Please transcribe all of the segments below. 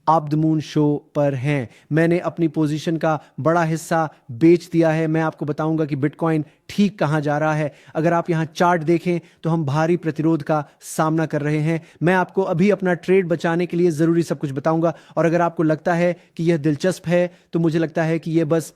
आप the moon show पर हैं। मैंने अपनी पोजीशन का बड़ा हिस्सा बेच दिया है। मैं आपको बताऊंगा कि बिटकॉइन ठीक कहाँ जा रहा है। अगर आप यहाँ चार्ट देखें तो हम भारी प्रतिरोध का सामना कर रहे हैं। मैं आपको अभी अपना ट्रेड बचाने के लिए ज़रूरी सब कुछ बताऊंगा, और अगर आपको लगता है कि यह दिलचस्प है तो मुझे लगता है कि यह बस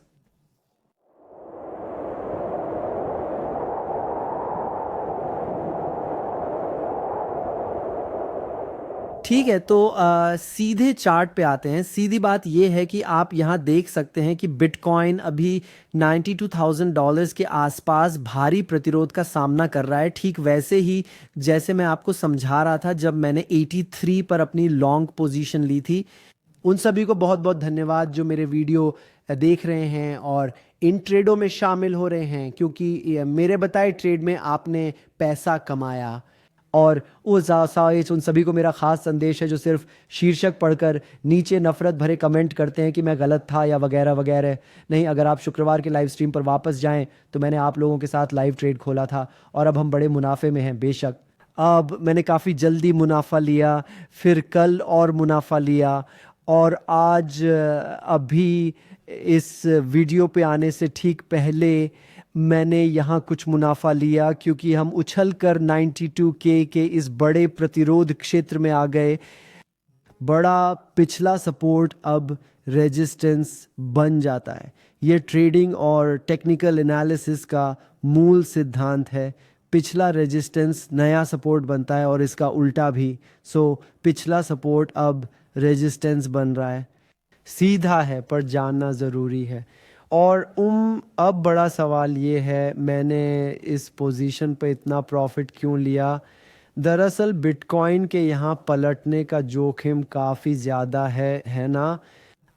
ठीक है। तो सीधे चार्ट पे आते हैं। सीधी बात यह है कि आप यहाँ देख सकते हैं कि बिटकॉइन अभी $92,000 के आसपास भारी प्रतिरोध का सामना कर रहा है, ठीक वैसे ही जैसे मैं आपको समझा रहा था जब मैंने 83 पर अपनी लॉन्ग पोजीशन ली थी। उन सभी को बहुत बहुत धन्यवाद जो मेरे वीडियो देख रहे हैं और इन ट्रेडों में शामिल हो रहे हैं, क्योंकि मेरे बताए ट्रेड में आपने पैसा कमाया। और उन सभी को मेरा ख़ास संदेश है जो सिर्फ शीर्षक पढ़कर नीचे नफ़रत भरे कमेंट करते हैं कि मैं गलत था या वगैरह वगैरह। नहीं, अगर आप शुक्रवार के लाइव स्ट्रीम पर वापस जाएं तो मैंने आप लोगों के साथ लाइव ट्रेड खोला था और अब हम बड़े मुनाफे में हैं। बेशक अब मैंने काफ़ी जल्दी मुनाफा लिया, फिर कल और मुनाफा लिया, और आज अभी इस वीडियो पे आने से ठीक पहले मैंने यहाँ कुछ मुनाफा लिया, क्योंकि हम उछल कर 92K के इस बड़े प्रतिरोध क्षेत्र में आ गए। बड़ा पिछला सपोर्ट अब रेजिस्टेंस बन जाता है। ये ट्रेडिंग और टेक्निकल एनालिसिस का मूल सिद्धांत है। पिछला रेजिस्टेंस नया सपोर्ट बनता है और इसका उल्टा भी। पिछला सपोर्ट अब रेजिस्टेंस बन रहा है। सीधा है पर जानना ज़रूरी है। और अब बड़ा सवाल ये है, मैंने इस पोजीशन पे इतना प्रॉफिट क्यों लिया। दरअसल बिटकॉइन के यहाँ पलटने का जोखिम काफ़ी ज़्यादा है ना।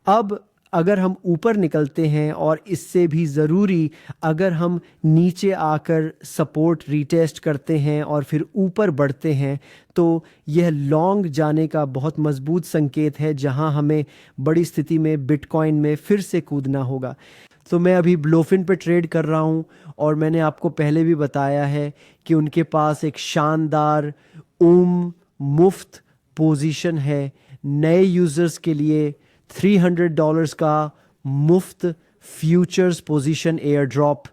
अब अगर हम ऊपर निकलते हैं, और इससे भी ज़रूरी अगर हम नीचे आकर सपोर्ट रीटेस्ट करते हैं और फिर ऊपर बढ़ते हैं, तो यह लॉन्ग जाने का बहुत मजबूत संकेत है, जहां हमें बड़ी स्थिति में बिटकॉइन में फिर से कूदना होगा। तो मैं अभी ब्लोफिन पे ट्रेड कर रहा हूं, और मैंने आपको पहले भी बताया है कि उनके पास एक शानदार मुफ्त पोजीशन है नए यूज़र्स के लिए। $300 का मुफ्त फ्यूचर्स पोजीशन एयर ड्रॉप।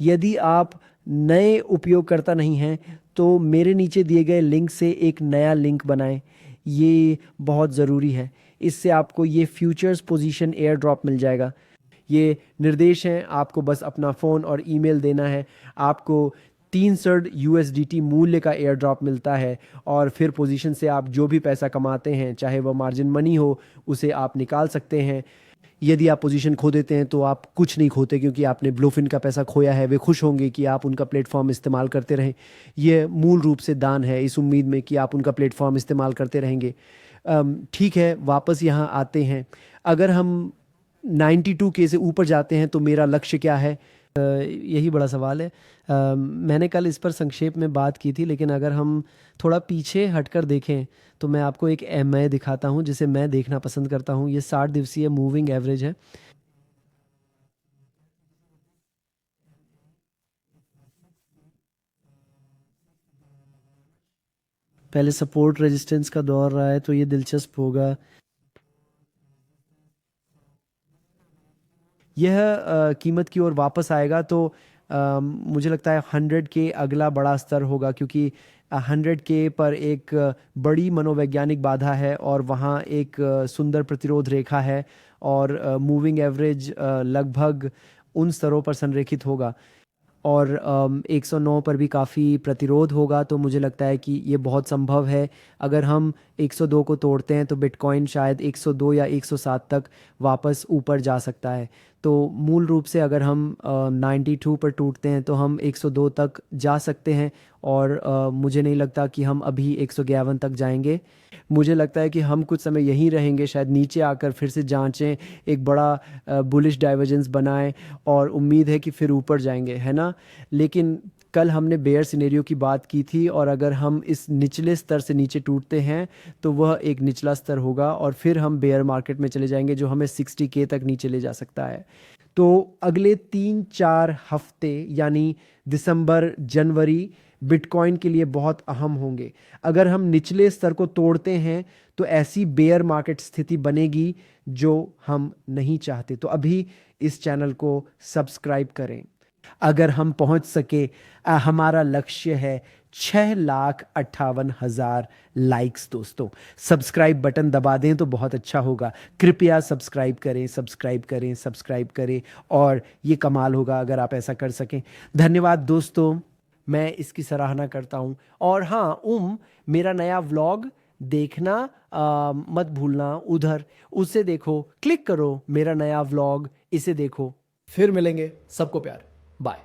यदि आप नए उपयोगकर्ता नहीं हैं तो मेरे नीचे दिए गए लिंक से एक नया लिंक बनाएं, ये बहुत ज़रूरी है। इससे आपको ये फ्यूचर्स पोजीशन एयर ड्रॉप मिल जाएगा। ये निर्देश हैं, आपको बस अपना फ़ोन और ईमेल देना है। आपको 3 USDT मूल्य का एयर ड्रॉप मिलता है, और फिर पोजीशन से आप जो भी पैसा कमाते हैं, चाहे वह मार्जिन मनी हो, उसे आप निकाल सकते हैं। यदि आप पोजीशन खो देते हैं तो आप कुछ नहीं खोते, क्योंकि आपने ब्लोफिन का पैसा खोया है। वे खुश होंगे कि आप उनका प्लेटफॉर्म इस्तेमाल करते रहें। यह मूल रूप से दान है, इस उम्मीद में कि आप उनका प्लेटफॉर्म इस्तेमाल करते रहेंगे। ठीक है, वापस यहाँ आते हैं। अगर हम 92K से ऊपर जाते हैं तो मेरा लक्ष्य क्या है, यही बड़ा सवाल है। मैंने कल इस पर संक्षेप में बात की थी, लेकिन अगर हम थोड़ा पीछे हटकर देखें तो मैं आपको एक MA दिखाता हूं जिसे मैं देखना पसंद करता हूं। ये 60 दिवसीय मूविंग एवरेज है। पहले सपोर्ट रेजिस्टेंस का दौर रहा है, तो ये दिलचस्प होगा। यह कीमत की ओर वापस आएगा तो मुझे लगता है 100K अगला बड़ा स्तर होगा, क्योंकि 100K पर एक बड़ी मनोवैज्ञानिक बाधा है, और वहाँ एक सुंदर प्रतिरोध रेखा है, और मूविंग एवरेज लगभग उन स्तरों पर संरेखित होगा। और 109 पर भी काफ़ी प्रतिरोध होगा। तो मुझे लगता है कि ये बहुत संभव है। अगर हम 102 को तोड़ते हैं तो बिटकॉइन शायद 102 या 107 तक वापस ऊपर जा सकता है। तो मूल रूप से अगर हम 92 पर टूटते हैं तो हम 102 तक जा सकते हैं, और मुझे नहीं लगता कि हम अभी 111 तक जाएंगे। मुझे लगता है कि हम कुछ समय यहीं रहेंगे, शायद नीचे आकर फिर से जांचें, एक बड़ा बुलिश डाइवर्जेंस बनाएं, और उम्मीद है कि फिर ऊपर जाएंगे, है ना। लेकिन कल हमने बेयर सिनेरियो की बात की थी, और अगर हम इस निचले स्तर से नीचे टूटते हैं तो वह एक निचला स्तर होगा, और फिर हम बेयर मार्केट में चले जाएंगे जो हमें 60K तक नीचे ले जा सकता है। तो अगले 3-4 हफ्ते यानी दिसंबर जनवरी बिटकॉइन के लिए बहुत अहम होंगे। अगर हम निचले स्तर को तोड़ते हैं तो ऐसी बेयर मार्केट स्थिति बनेगी जो हम नहीं चाहते। तो अभी इस चैनल को सब्सक्राइब करें। अगर हम पहुंच सके, हमारा लक्ष्य है 6,58,000 लाइक्स। दोस्तों सब्सक्राइब बटन दबा दें तो बहुत अच्छा होगा। कृपया सब्सक्राइब करें, सब्सक्राइब करें, सब्सक्राइब करें, और ये कमाल होगा अगर आप ऐसा कर सकें। धन्यवाद दोस्तों, मैं इसकी सराहना करता हूँ। और हाँ, मेरा नया व्लॉग देखना मत भूलना। उधर उसे देखो, क्लिक करो, मेरा नया व्लॉग, इसे देखो। फिर मिलेंगे, सबको प्यार, बाय।